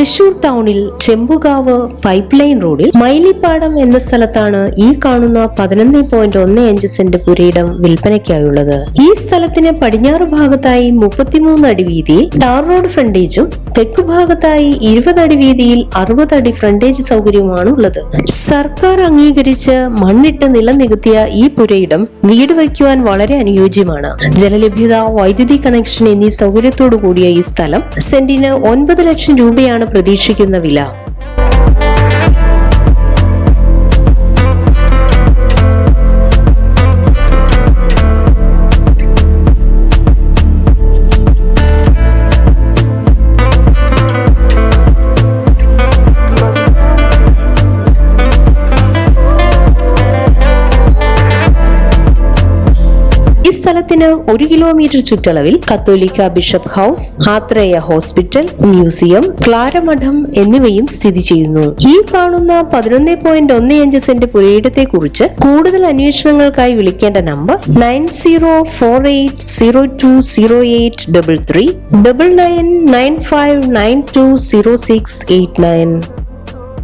തൃശൂർ ടൗണിൽ Chembukavu pipe line റോഡിൽ മൈലിപ്പാടം എന്ന സ്ഥലത്താണ് ഈ കാണുന്ന 11.15 സെന്റ് പുരയിടം വിൽപ്പനയ്ക്കായുള്ളത്. ഈ സ്ഥലത്തിന് പടിഞ്ഞാറ് ഭാഗത്തായി 33 അടി വീതിയിൽ ടാർ റോഡ് ഫ്രണ്ടേജും തെക്കു ഭാഗത്തായി 20 അടി വീതിയിൽ 60 അടി ഫ്രണ്ടേജ് സൗകര്യവുമാണ് ഉള്ളത്. സർക്കാർ അംഗീകരിച്ച് മണ്ണിട്ട് നിലം നികത്തിയ ഈ പുരയിടം വീട് വയ്ക്കുവാൻ വളരെ അനുയോജ്യമാണ്. ജലലഭ്യത, വൈദ്യുതി കണക്ഷൻ എന്നീ സൗകര്യത്തോടു കൂടിയ ഈ സ്ഥലം സെന്റിന് 9 ലക്ഷം രൂപയാണ് പ്രതീക്ഷിക്കുന്ന വില. ഈ സ്ഥലത്തിന് 1 കിലോമീറ്റർ ചുറ്റളവിൽ കത്തോലിക്ക bishop house, Athreya hospital, museum, ക്ലാരമഠം എന്നിവയും സ്ഥിതി ചെയ്യുന്നു. ഈ കാണുന്ന 11.15 സെന്റ് പുരയിടത്തെ കുറിച്ച് കൂടുതൽ അന്വേഷണങ്ങൾക്കായി വിളിക്കേണ്ട നമ്പർ 9048020833 9995920689.